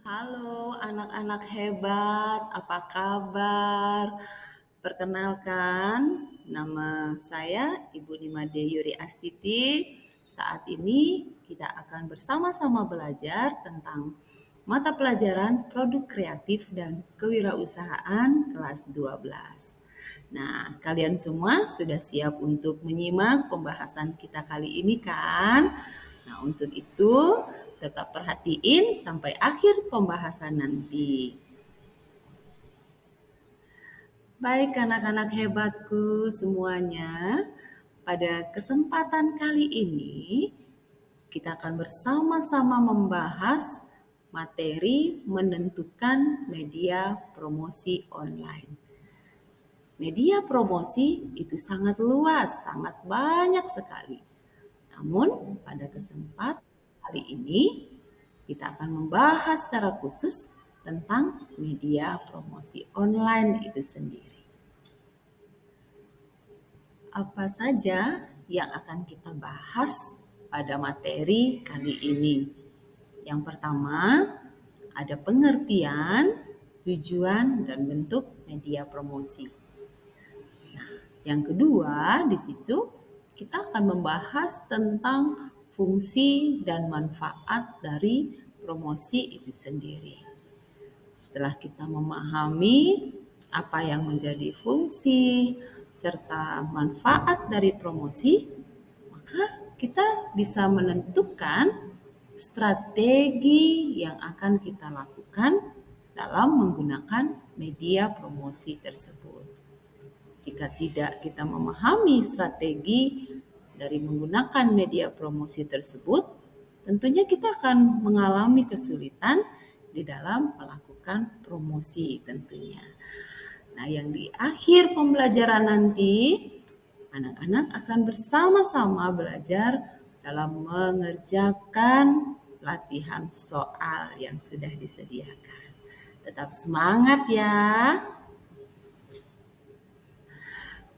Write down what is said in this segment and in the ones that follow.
Halo anak-anak hebat, apa kabar? Perkenalkan, nama saya Ibu Nimade Yuri Astiti. Saat ini kita akan bersama-sama belajar tentang mata pelajaran produk kreatif dan kewirausahaan kelas 12. Nah, kalian semua sudah siap untuk menyimak pembahasan kita kali ini kan? Nah, untuk itu tetap perhatiin sampai akhir pembahasan nanti. Baik anak-anak hebatku semuanya, pada kesempatan kali ini kita akan bersama-sama membahas materi menentukan media promosi online. Media promosi itu sangat luas, sangat banyak sekali. Namun pada kesempatan kali ini kita akan membahas secara khusus tentang media promosi online itu sendiri. Apa saja yang akan kita bahas pada materi kali ini? Yang pertama, ada pengertian, tujuan, dan bentuk media promosi. Nah, yang kedua, di situ kita akan membahas tentang fungsi dan manfaat dari promosi itu sendiri. Setelah kita memahami apa yang menjadi fungsi serta manfaat dari promosi, maka kita bisa menentukan strategi yang akan kita lakukan dalam menggunakan media promosi tersebut. Jika tidak kita memahami strategi dari menggunakan media promosi tersebut, tentunya kita akan mengalami kesulitan di dalam melakukan promosi tentunya. Nah, yang di akhir pembelajaran nanti, anak-anak akan bersama-sama belajar dalam mengerjakan latihan soal yang sudah disediakan. Tetap semangat ya.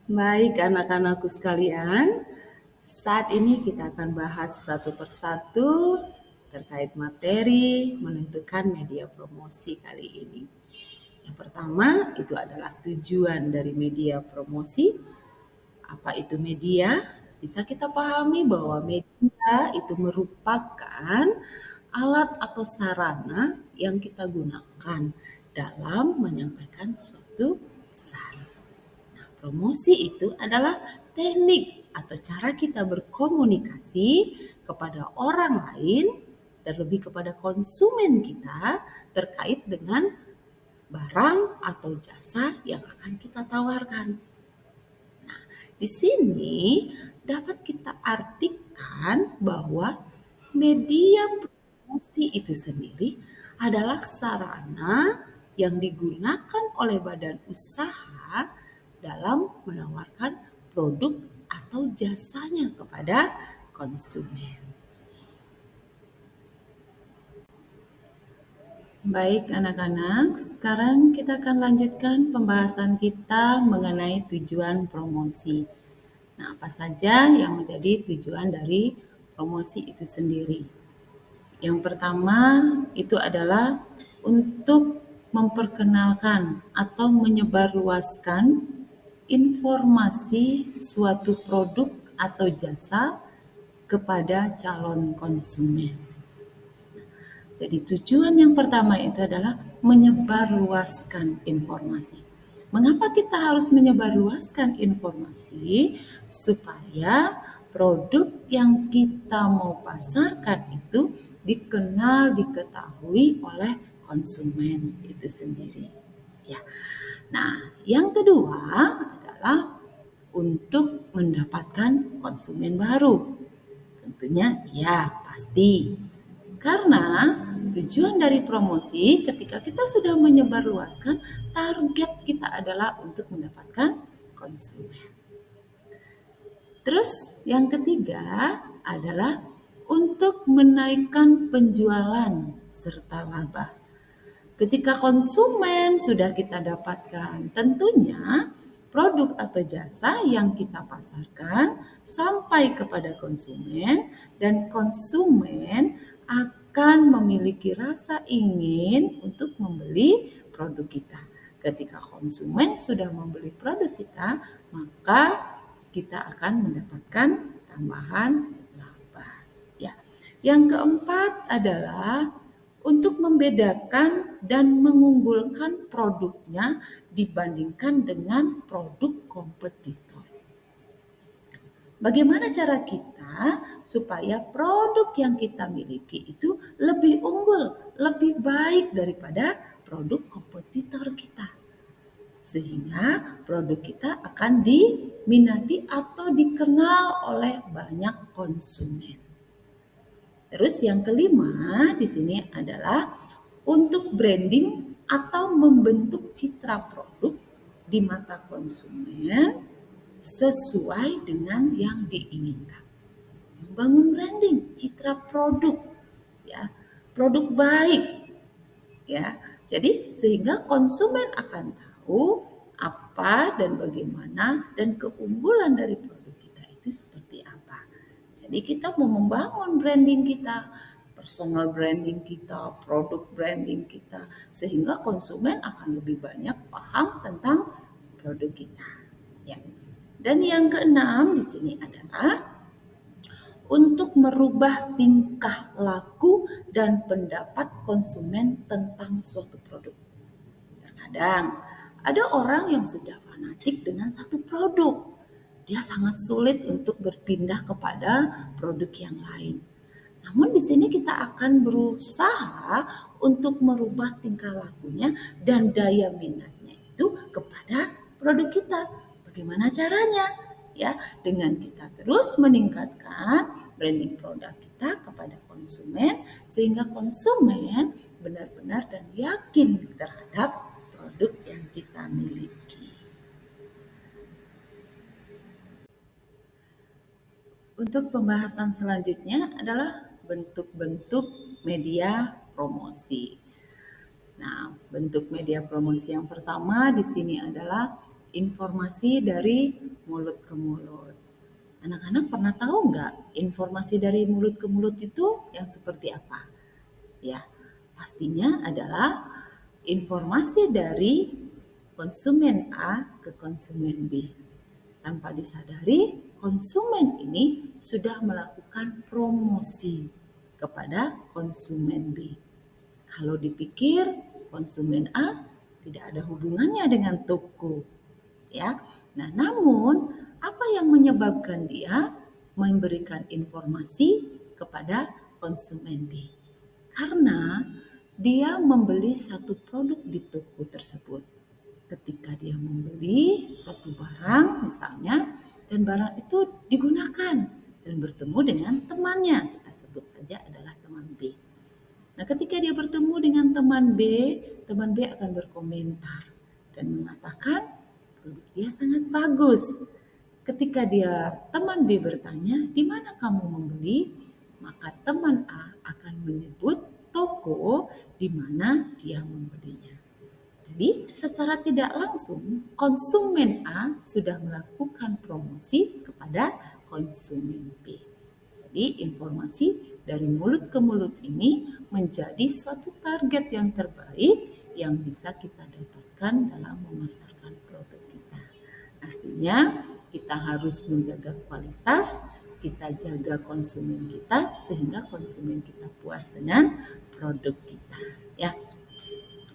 Baik anak-anakku sekalian, saat ini kita akan bahas satu persatu terkait materi menentukan media promosi kali ini. Yang pertama itu adalah tujuan dari media promosi. Apa itu media? Bisa kita pahami bahwa media itu merupakan alat atau sarana yang kita gunakan dalam menyampaikan suatu pesan. Promosi itu adalah teknik atau cara kita berkomunikasi kepada orang lain, terlebih kepada konsumen kita terkait dengan barang atau jasa yang akan kita tawarkan. Nah, di sini dapat kita artikan bahwa media promosi itu sendiri adalah sarana yang digunakan oleh badan usaha dalam menawarkan produk atau jasanya kepada konsumen. Baik anak-anak, sekarang kita akan lanjutkan pembahasan kita mengenai tujuan promosi. Nah, apa saja yang menjadi tujuan dari promosi itu sendiri? Yang pertama itu adalah untuk memperkenalkan atau menyebarluaskan informasi suatu produk atau jasa kepada calon konsumen. Jadi tujuan yang pertama itu adalah menyebarluaskan informasi. Mengapa kita harus menyebarluaskan informasi? Supaya produk yang kita mau pasarkan itu dikenal, diketahui oleh konsumen itu sendiri. Ya. Nah, yang kedua adalah untuk mendapatkan konsumen baru. Tentunya ya, pasti. Karena tujuan dari promosi ketika kita sudah menyebarluaskan, target kita adalah untuk mendapatkan konsumen. Terus yang ketiga adalah untuk menaikkan penjualan serta laba. Ketika konsumen sudah kita dapatkan, tentunya produk atau jasa yang kita pasarkan sampai kepada konsumen dan konsumen akan memiliki rasa ingin untuk membeli produk kita. Ketika konsumen sudah membeli produk kita, maka kita akan mendapatkan tambahan laba. Ya. Yang keempat adalah untuk membedakan dan mengunggulkan produknya dibandingkan dengan produk kompetitor. Bagaimana cara kita supaya produk yang kita miliki itu lebih unggul, lebih baik daripada produk kompetitor kita? Sehingga produk kita akan diminati atau dikenal oleh banyak konsumen. Terus yang kelima di sini adalah untuk branding atau membentuk citra produk di mata konsumen sesuai dengan yang diinginkan. Membangun branding, citra produk, ya, produk baik, ya. Jadi sehingga konsumen akan tahu apa dan bagaimana dan keunggulan dari produk kita itu seperti apa. Jadi kita mau membangun branding kita, personal branding kita, produk branding kita, sehingga konsumen akan lebih banyak paham tentang produk kita. Ya. Dan yang keenam di sini adalah untuk merubah tingkah laku dan pendapat konsumen tentang suatu produk. Terkadang ada orang yang sudah fanatik dengan satu produk. Dia sangat sulit untuk berpindah kepada produk yang lain. Namun di sini kita akan berusaha untuk merubah tingkah lakunya dan daya minatnya itu kepada produk kita. Bagaimana caranya? Ya, dengan kita terus meningkatkan branding produk kita kepada konsumen sehingga konsumen benar-benar dan yakin terhadap produk yang kita miliki. Untuk pembahasan selanjutnya adalah bentuk-bentuk media promosi. Nah, bentuk media promosi yang pertama di sini adalah informasi dari mulut ke mulut. Anak-anak pernah tahu nggak informasi dari mulut ke mulut itu yang seperti apa? Ya, pastinya adalah informasi dari konsumen A ke konsumen B. Tanpa disadari, konsumen ini sudah melakukan promosi kepada konsumen B. Kalau dipikir konsumen A tidak ada hubungannya dengan toko, ya. Nah, namun apa yang menyebabkan dia memberikan informasi kepada konsumen B? Karena dia membeli satu produk di toko tersebut. Ketika dia membeli suatu barang misalnya dan barang itu digunakan dan bertemu dengan temannya, kita sebut saja adalah teman B. Nah, ketika dia bertemu dengan teman B akan berkomentar dan mengatakan produk dia sangat bagus. Ketika teman B bertanya, di mana kamu membeli? Maka teman A akan menyebut toko di mana dia membelinya. Jadi, secara tidak langsung konsumen A sudah melakukan promosi kepada konsumen B. Jadi, informasi dari mulut ke mulut ini menjadi suatu target yang terbaik yang bisa kita dapatkan dalam memasarkan produk kita. Artinya, kita harus menjaga kualitas, kita jaga konsumen kita sehingga konsumen kita puas dengan produk kita, ya.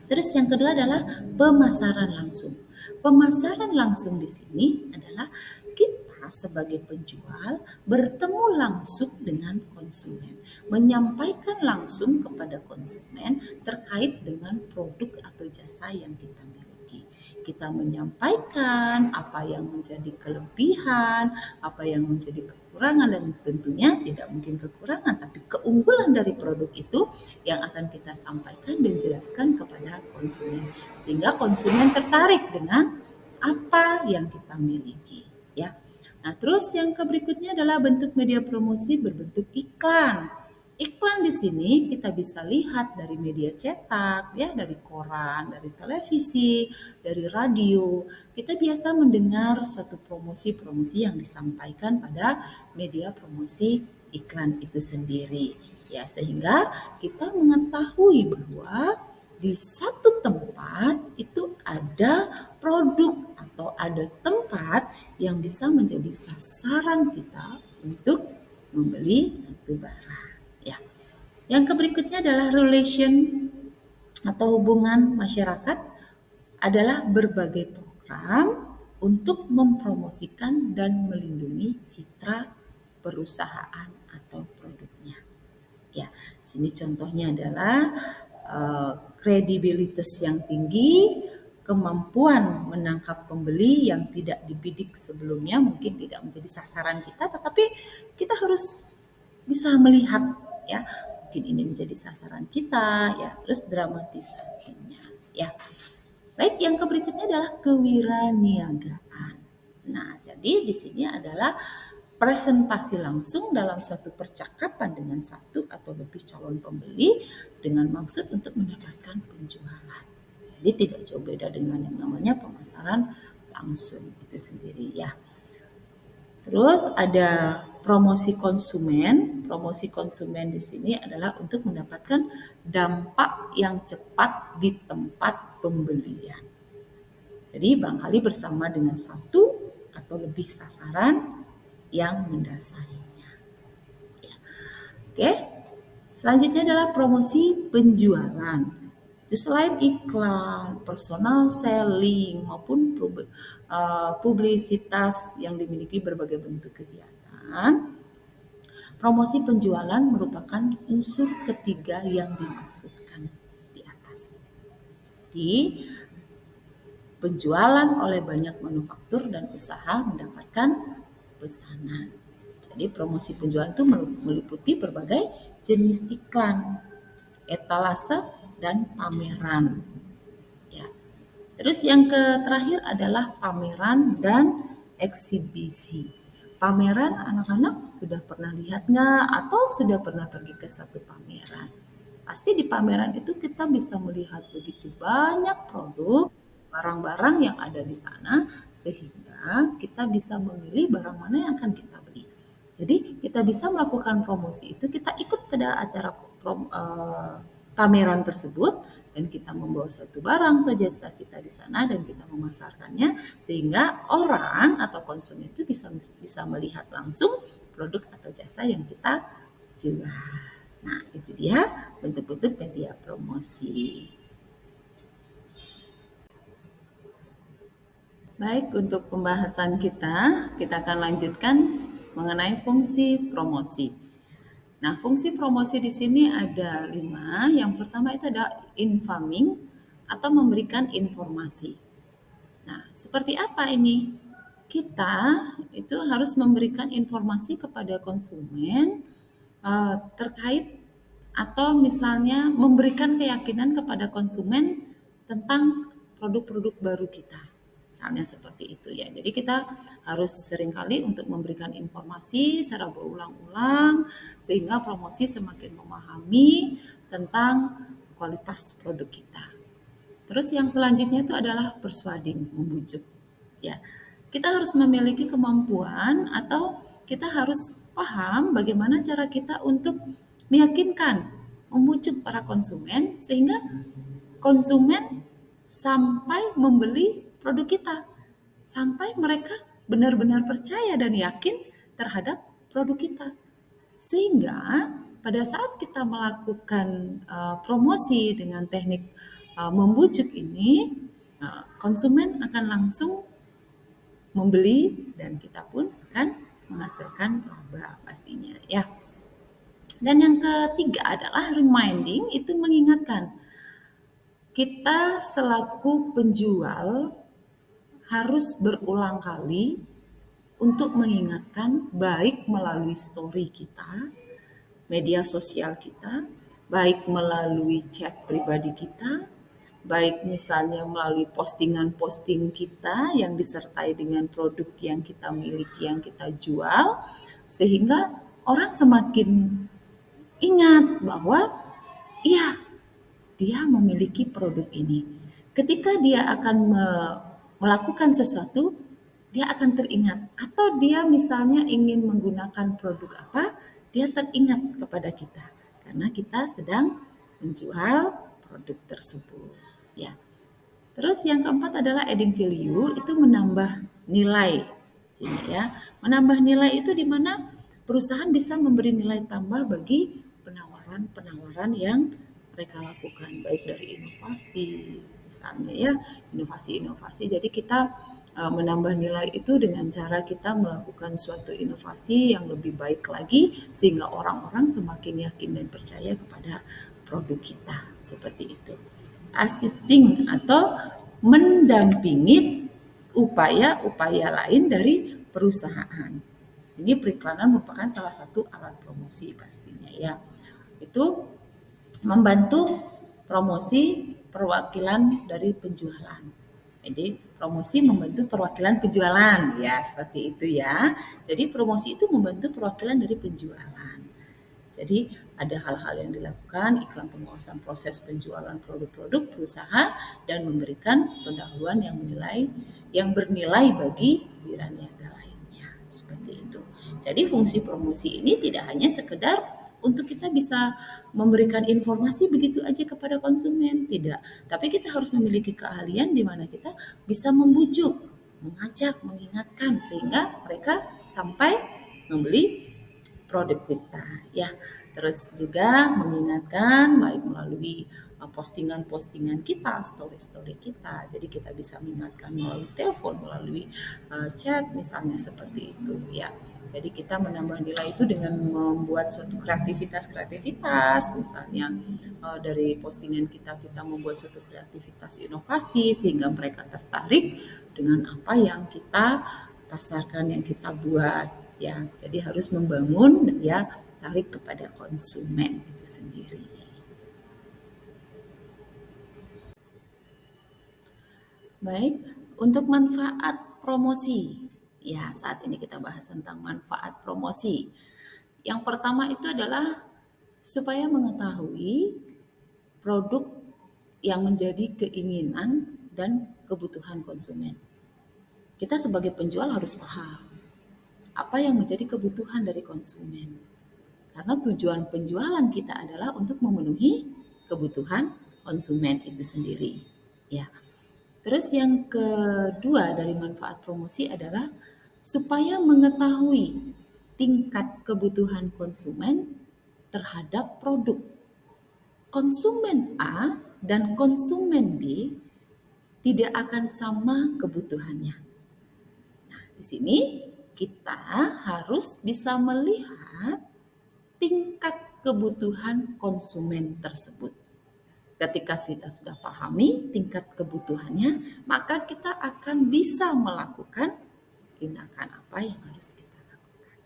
Terus yang kedua adalah pemasaran langsung. Pemasaran langsung di sini adalah kita sebagai penjual bertemu langsung dengan konsumen, menyampaikan langsung kepada konsumen terkait dengan produk atau jasa yang kita miliki. Kita menyampaikan apa yang menjadi kelebihan, apa yang menjadi kekurangan, dan tentunya tidak mungkin kekurangan, tapi keunggulan dari produk itu yang akan kita sampaikan dan jelaskan kepada konsumen sehingga konsumen tertarik dengan apa yang kita miliki, ya. Nah, terus yang berikutnya adalah bentuk media promosi berbentuk iklan. Iklan di sini kita bisa lihat dari media cetak, ya, dari koran, dari televisi, dari radio. Kita biasa mendengar suatu promosi-promosi yang disampaikan pada media promosi iklan itu sendiri, Ya, sehingga kita mengetahui bahwa di satu tempat itu ada produk atau ada tempat yang bisa menjadi sasaran kita untuk membeli satu barang. Ya. Yang berikutnya adalah relation atau hubungan masyarakat adalah berbagai program untuk mempromosikan dan melindungi citra perusahaan atau produknya. Ya, sini contohnya adalah kredibilitas yang tinggi, kemampuan menangkap pembeli yang tidak dibidik sebelumnya, mungkin tidak menjadi sasaran kita, tetapi kita harus bisa melihat ya, mungkin ini menjadi sasaran kita ya, terus dramatisasinya ya. Baik, yang berikutnya adalah kewiraniagaan. Nah, jadi di sini adalah presentasi langsung dalam satu percakapan dengan satu atau lebih calon pembeli dengan maksud untuk mendapatkan penjualan. Jadi tidak jauh beda dengan yang namanya pemasaran langsung itu sendiri ya. Terus ada promosi konsumen. Promosi konsumen di sini adalah untuk mendapatkan dampak yang cepat di tempat pembelian. Jadi barangkali bersama dengan satu atau lebih sasaran yang mendasarinya. Ya. Oke, selanjutnya adalah promosi penjualan. Itu selain iklan, personal selling maupun publisitas yang dimiliki berbagai bentuk kegiatan, promosi penjualan merupakan unsur ketiga yang dimaksudkan di atas. Jadi penjualan oleh banyak manufaktur dan usaha mendapatkan pesanan. Jadi promosi penjualan itu meliputi berbagai jenis iklan, etalase, dan pameran. Ya. Terus yang terakhir adalah pameran dan eksibisi. Pameran anak-anak sudah pernah lihat nggak atau sudah pernah pergi ke satu pameran? Pasti di pameran itu kita bisa melihat begitu banyak produk, barang-barang yang ada di sana sehingga kita bisa memilih barang mana yang akan kita beli. Jadi kita bisa melakukan promosi itu, kita ikut pada acara pameran tersebut dan kita membawa satu barang atau jasa kita di sana dan kita memasarkannya sehingga orang atau konsumen itu bisa melihat langsung produk atau jasa yang kita jual. Nah, itu dia bentuk-bentuk media promosi. Baik, untuk pembahasan kita akan lanjutkan mengenai fungsi promosi. Nah, fungsi promosi di sini ada 5. Yang pertama itu ada informing atau memberikan informasi. Nah, seperti apa ini? Kita itu harus memberikan informasi kepada konsumen terkait atau misalnya memberikan keyakinan kepada konsumen tentang produk-produk baru kita. Misalnya seperti itu ya. Jadi kita harus seringkali untuk memberikan informasi secara berulang-ulang sehingga promosi semakin memahami tentang kualitas produk kita. Terus yang selanjutnya itu adalah persuading, membujuk. Ya, kita harus memiliki kemampuan atau kita harus paham bagaimana cara kita untuk meyakinkan, membujuk para konsumen sehingga konsumen sampai membeli produk kita, sampai mereka benar-benar percaya dan yakin terhadap produk kita. Sehingga pada saat kita melakukan promosi dengan teknik membujuk ini, konsumen akan langsung membeli dan kita pun akan menghasilkan laba pastinya ya. Dan yang ketiga adalah reminding, itu mengingatkan. Kita selaku penjual harus berulang kali untuk mengingatkan baik melalui story kita, media sosial kita, baik melalui chat pribadi kita, baik misalnya melalui postingan-posting kita yang disertai dengan produk yang kita miliki, yang kita jual, sehingga orang semakin ingat bahwa iya, dia memiliki produk ini. Ketika dia akan melakukan sesuatu, dia akan teringat. Atau dia misalnya ingin menggunakan produk apa, dia teringat kepada kita. karena kita sedang menjual produk tersebut. Ya. Terus yang keempat adalah adding value, itu menambah nilai. Sini ya. Menambah nilai itu di mana perusahaan bisa memberi nilai tambah bagi penawaran-penawaran yang mereka lakukan, baik dari inovasi misalnya ya, inovasi-inovasi. Jadi kita menambah nilai itu dengan cara kita melakukan suatu inovasi yang lebih baik lagi sehingga orang-orang semakin yakin dan percaya kepada produk kita, seperti itu. Assisting atau mendampingi upaya-upaya lain dari perusahaan. Ini periklanan merupakan salah satu alat promosi pastinya ya. Itu membantu promosi perwakilan dari penjualan. Jadi promosi membantu perwakilan penjualan ya, seperti itu ya. Jadi promosi itu membantu perwakilan dari penjualan. Jadi ada hal-hal yang dilakukan, iklan penguasaan proses penjualan produk-produk perusahaan dan memberikan pendahuluan yang bernilai bagi wiraniaga lainnya. Seperti itu. Jadi fungsi promosi ini tidak hanya sekedar untuk kita bisa memberikan informasi begitu aja kepada konsumen, tidak. Tapi kita harus memiliki keahlian di mana kita bisa membujuk, mengajak, mengingatkan sehingga mereka sampai membeli produk kita ya. Terus juga mengingatkan baik melalui postingan-postingan kita, story-story kita. Jadi kita bisa mengingatkan melalui telepon, melalui chat misalnya, seperti itu ya. Jadi kita menambah nilai itu dengan membuat suatu kreativitas misalnya dari postingan kita membuat suatu kreativitas inovasi sehingga mereka tertarik dengan apa yang kita pasarkan, yang kita buat ya. Jadi harus membangun ya tarik kepada konsumen itu sendiri. Baik, untuk manfaat promosi. Ya, saat ini kita bahas tentang manfaat promosi. Yang pertama itu adalah supaya mengetahui produk yang menjadi keinginan dan kebutuhan konsumen. Kita sebagai penjual harus paham apa yang menjadi kebutuhan dari konsumen. Karena tujuan penjualan kita adalah untuk memenuhi kebutuhan konsumen itu sendiri. Ya. Terus yang kedua dari manfaat promosi adalah supaya mengetahui tingkat kebutuhan konsumen terhadap produk. Konsumen A dan konsumen B tidak akan sama kebutuhannya. Nah, di sini kita harus bisa melihat tingkat kebutuhan konsumen tersebut. Ketika kita sudah pahami tingkat kebutuhannya, maka kita akan bisa melakukan tindakan apa yang harus kita lakukan.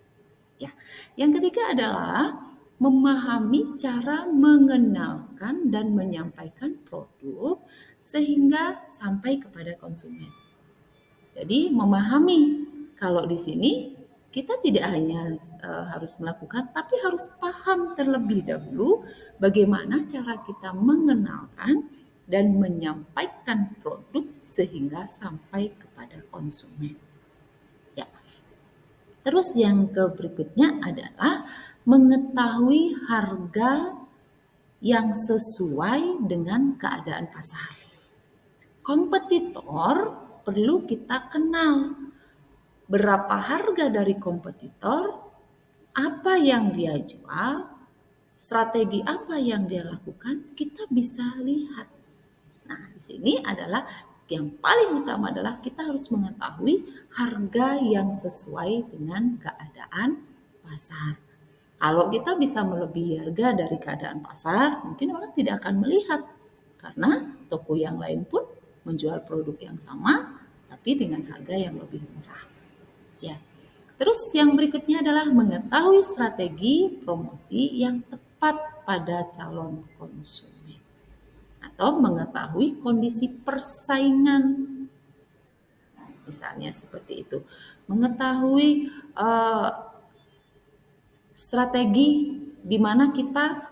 Ya. Yang ketiga adalah memahami cara mengenalkan dan menyampaikan produk sehingga sampai kepada konsumen. Jadi memahami, kalau di sini kita tidak hanya harus melakukan, tapi harus paham terlebih dahulu bagaimana cara kita mengenalkan dan menyampaikan produk sehingga sampai kepada konsumen. Ya. Terus yang berikutnya adalah mengetahui harga yang sesuai dengan keadaan pasar. Kompetitor perlu kita kenal. Berapa harga dari kompetitor, apa yang dia jual, strategi apa yang dia lakukan, kita bisa lihat. Nah, di sini adalah yang paling utama adalah kita harus mengetahui harga yang sesuai dengan keadaan pasar. Kalau kita bisa melebihi harga dari keadaan pasar, mungkin orang tidak akan melihat karena toko yang lain pun menjual produk yang sama tapi dengan harga yang lebih murah. Ya. Terus yang berikutnya adalah mengetahui strategi promosi yang tepat pada calon konsumen atau mengetahui kondisi persaingan. Misalnya seperti itu. Mengetahui strategi di mana kita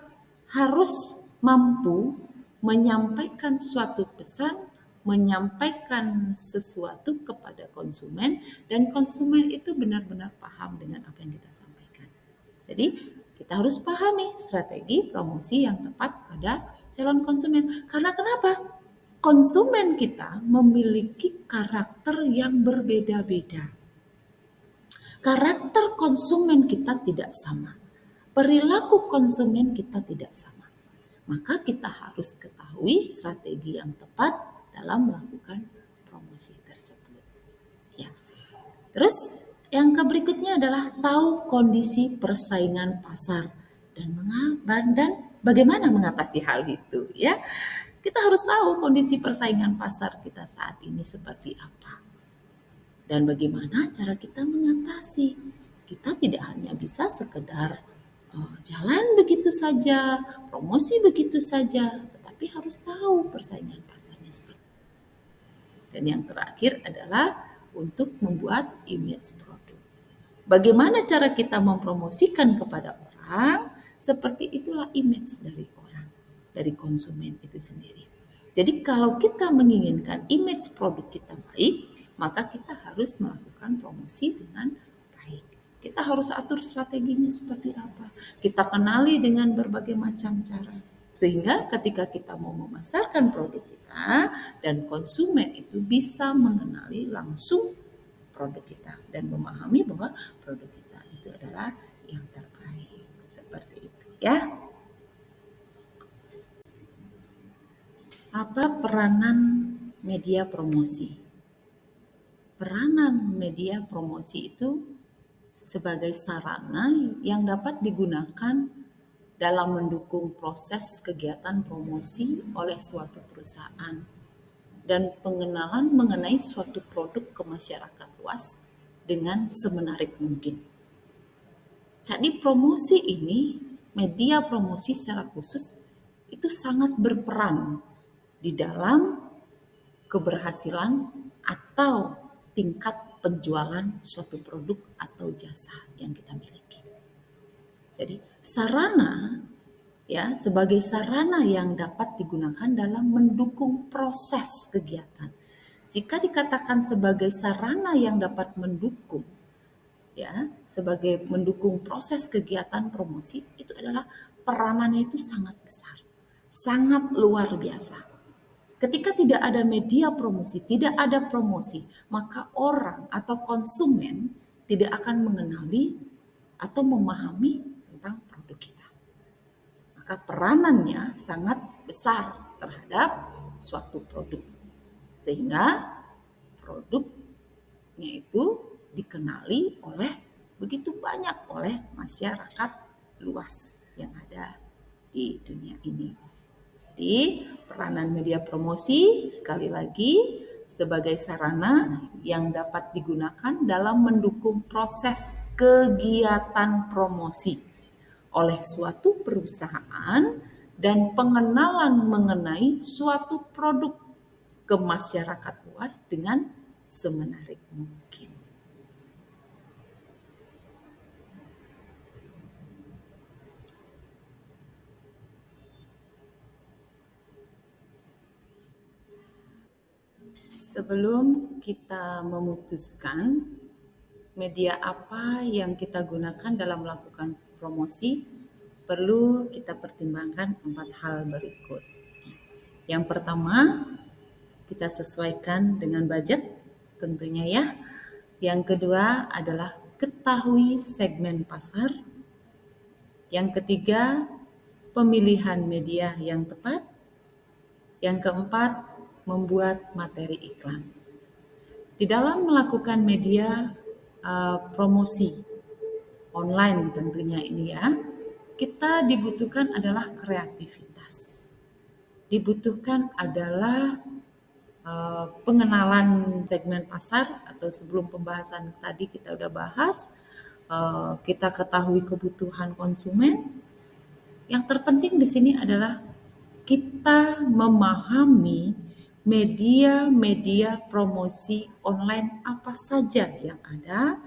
harus mampu menyampaikan suatu pesan, menyampaikan sesuatu kepada konsumen dan konsumen itu benar-benar paham dengan apa yang kita sampaikan. Jadi Kita harus pahami strategi promosi yang tepat pada calon konsumen. Karena kenapa? Konsumen kita memiliki karakter yang berbeda-beda. Karakter konsumen kita tidak sama. Perilaku konsumen kita tidak sama. Maka kita harus ketahui strategi yang tepat dalam melakukan promosi tersebut. Ya. Terus yang berikutnya adalah tahu kondisi persaingan pasar dan bagaimana mengatasi hal itu, ya. Kita harus tahu kondisi persaingan pasar kita saat ini seperti apa dan bagaimana cara kita mengatasi. Kita tidak hanya bisa sekedar jalan begitu saja, promosi begitu saja, tetapi harus tahu persaingan pasarnya seperti apa. Dan yang terakhir adalah untuk membuat image produk. Bagaimana cara kita mempromosikan kepada orang, seperti itulah image dari orang, dari konsumen itu sendiri. Jadi kalau kita menginginkan image produk kita baik, maka kita harus melakukan promosi dengan baik. Kita harus atur strateginya seperti apa. Kita kenali dengan berbagai macam cara. Sehingga ketika kita mau memasarkan produk kita dan konsumen itu bisa mengenali langsung produk kita dan memahami bahwa produk kita itu adalah yang terbaik. Seperti itu ya. Apa peranan media promosi? Peranan media promosi itu sebagai sarana yang dapat digunakan dalam mendukung proses kegiatan promosi oleh suatu perusahaan dan pengenalan mengenai suatu produk ke masyarakat luas dengan semenarik mungkin. Jadi promosi ini, media promosi secara khusus itu sangat berperan di dalam keberhasilan atau tingkat penjualan suatu produk atau jasa yang kita miliki. Jadi sarana ya sebagai sarana yang dapat digunakan dalam mendukung proses kegiatan. Jika dikatakan sebagai sarana yang dapat mendukung ya sebagai mendukung proses kegiatan promosi, itu adalah peranannya itu sangat besar, sangat luar biasa. Ketika tidak ada media promosi, tidak ada promosi, maka orang atau konsumen tidak akan mengenali atau memahami tentang produk kita. Maka peranannya sangat besar terhadap suatu produk. Sehingga produknya itu dikenali oleh begitu banyak oleh masyarakat luas yang ada di dunia ini. Jadi peranan media promosi sekali lagi sebagai sarana yang dapat digunakan dalam mendukung proses kegiatan promosi oleh suatu perusahaan dan pengenalan mengenai suatu produk ke masyarakat luas dengan semenarik mungkin. Sebelum kita memutuskan media apa yang kita gunakan dalam melakukan promosi, perlu kita pertimbangkan 4 hal berikut. Yang pertama, kita sesuaikan dengan budget tentunya ya. Yang kedua adalah ketahui segmen pasar. Yang ketiga, pemilihan media yang tepat. Yang keempat, membuat materi iklan. Di dalam melakukan media promosi online tentunya ini ya, kita dibutuhkan adalah kreativitas. Dibutuhkan adalah pengenalan segmen pasar atau sebelum pembahasan tadi kita udah bahas, kita ketahui kebutuhan konsumen. Yang terpenting di sini adalah kita memahami media-media promosi online apa saja yang ada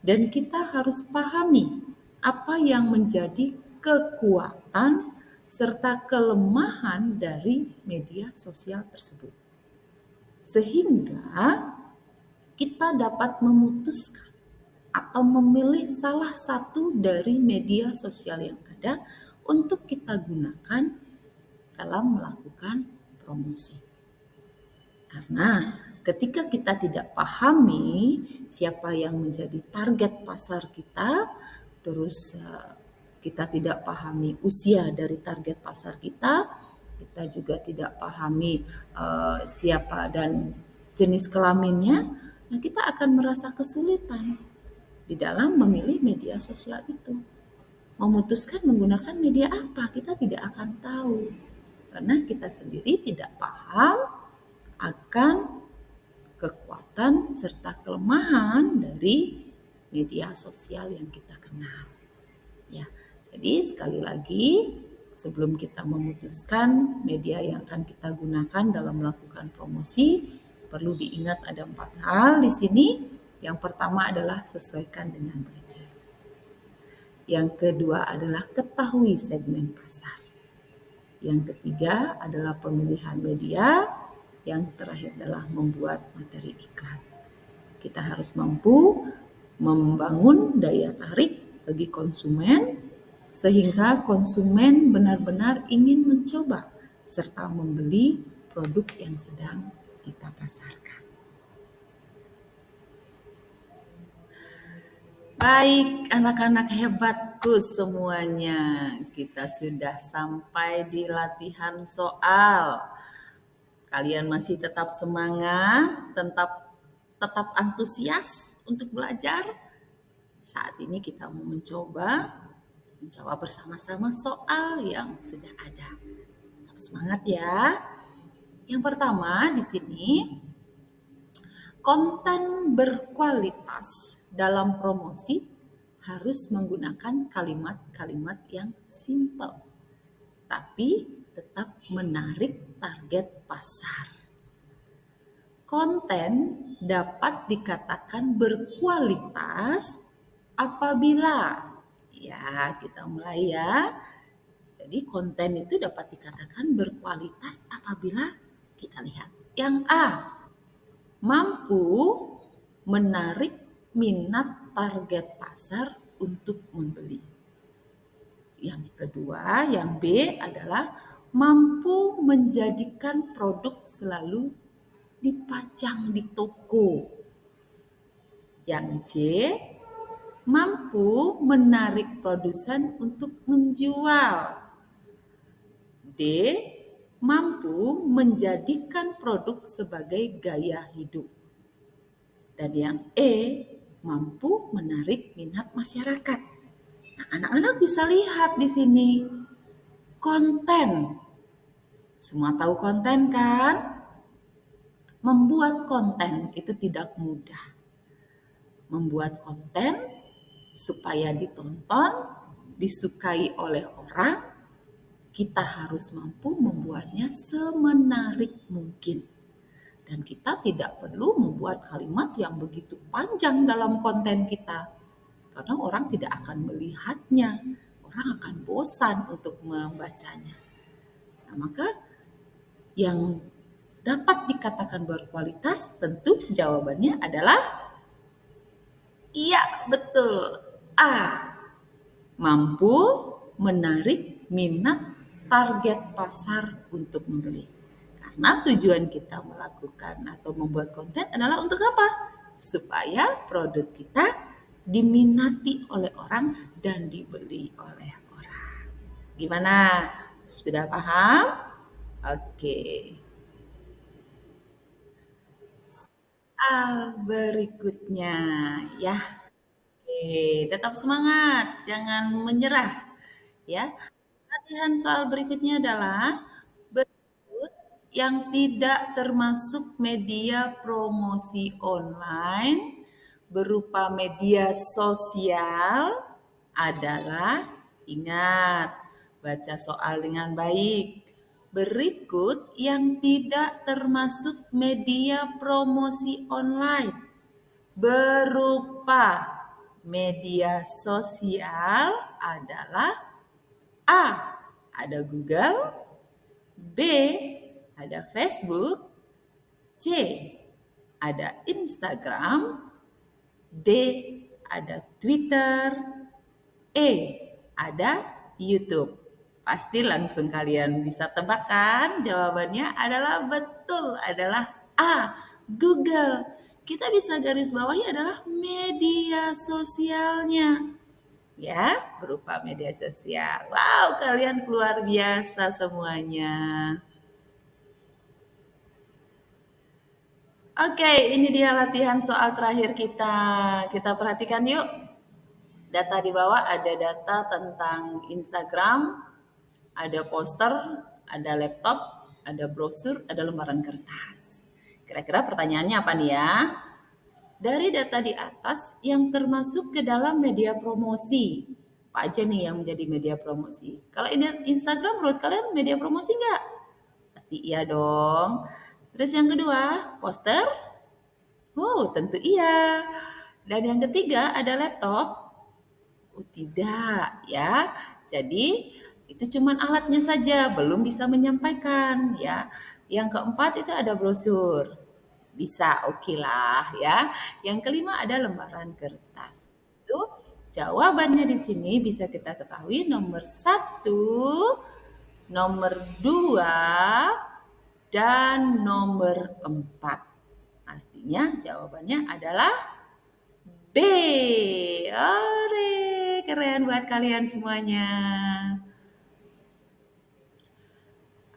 dan kita harus pahami apa yang menjadi kekuatan serta kelemahan dari media sosial tersebut. Sehingga kita dapat memutuskan atau memilih salah satu dari media sosial yang ada untuk kita gunakan dalam melakukan promosi. Karena ketika kita tidak pahami siapa yang menjadi target pasar kita, terus kita tidak pahami usia dari target pasar kita juga tidak pahami siapa dan jenis kelaminnya, nah kita akan merasa kesulitan di dalam memilih media sosial itu. Memutuskan menggunakan media apa, kita tidak akan tahu. Karena kita sendiri tidak paham akan kekuatan serta kelemahan dari media sosial yang kita kenal. Ya, jadi sekali lagi sebelum kita memutuskan media yang akan kita gunakan dalam melakukan promosi, perlu diingat ada 4 hal di sini. Yang pertama adalah sesuaikan dengan budget. Yang kedua adalah ketahui segmen pasar. Yang ketiga adalah pemilihan media. Yang terakhir adalah membuat materi iklan. Kita harus mampu membangun daya tarik bagi konsumen sehingga konsumen benar-benar ingin mencoba serta membeli produk yang sedang kita pasarkan. Baik, anak-anak hebatku semuanya, kita sudah sampai di latihan soal. Kalian masih tetap semangat, tetap antusias untuk belajar? Saat ini kita mau menjawab bersama-sama soal yang sudah ada. Tetap semangat ya. Yang pertama di sini, konten berkualitas dalam promosi harus menggunakan kalimat-kalimat yang simpel, tapi tetap menarik target pasar. Konten dapat dikatakan berkualitas apabila, ya kita mulai ya. Jadi konten itu dapat dikatakan berkualitas apabila kita lihat. Yang A, mampu menarik minat target pasar untuk membeli. Yang kedua, yang B adalah mampu menjadikan produk selalu dipajang di toko. Yang C, mampu menarik produsen untuk menjual. D, mampu menjadikan produk sebagai gaya hidup. Dan yang E, mampu menarik minat masyarakat. Nah, anak-anak bisa lihat di sini konten. Semua tahu konten kan? Membuat konten itu tidak mudah. Membuat konten supaya ditonton, disukai oleh orang, kita harus mampu membuatnya semenarik mungkin. Dan kita tidak perlu membuat kalimat yang begitu panjang dalam konten kita. Karena orang tidak akan melihatnya. Orang akan bosan untuk membacanya. Nah, maka yang dapat dikatakan berkualitas tentu jawabannya adalah iya, betul. A. Mampu menarik minat target pasar untuk membeli. Karena tujuan kita melakukan atau membuat konten adalah untuk apa? Supaya produk kita diminati oleh orang dan dibeli oleh orang. Gimana? Sudah paham? Oke. Soal berikutnya ya. Oke, tetap semangat, jangan menyerah ya. Latihan soal berikutnya adalah berikut yang tidak termasuk media promosi online berupa media sosial adalah, ingat, baca soal dengan baik. Berikut yang tidak termasuk media promosi online berupa media sosial adalah A. Ada Google, B. Ada Facebook, C. Ada Instagram, D. ada Twitter, E, ada YouTube. Pasti langsung kalian bisa tebak kan? Jawabannya adalah betul, adalah A, Google. Kita bisa garis bawahi adalah media sosialnya. Ya, berupa media sosial. Wow, kalian luar biasa semuanya. Oke, ini dia latihan soal terakhir kita. Kita perhatikan yuk. Data di bawah ada data tentang Instagram, ada poster, ada laptop, ada brosur, ada lembaran kertas. Kira-kira pertanyaannya apa nih ya? Dari data di atas yang termasuk ke dalam media promosi. Apa aja nih yang menjadi media promosi? Kalau ini Instagram menurut kalian media promosi nggak? Pasti iya dong. Terus yang kedua, poster? Oh, tentu iya. Dan yang ketiga ada laptop? Oh, tidak ya. Jadi itu cuman alatnya saja, belum bisa menyampaikan ya. Yang keempat itu ada brosur. Bisa, oke lah ya. Yang kelima ada lembaran kertas. Itu jawabannya di sini bisa kita ketahui nomor satu, nomor dua, dan nomor empat. Artinya jawabannya adalah B. Ore, keren buat kalian semuanya.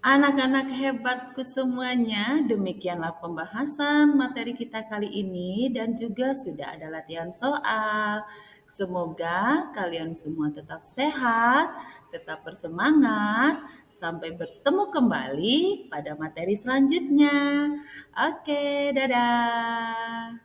Anak-anak hebatku semuanya, demikianlah pembahasan materi kita kali ini dan juga sudah ada latihan soal. Semoga kalian semua tetap sehat, tetap bersemangat, sampai bertemu kembali pada materi selanjutnya. Oke, dadah.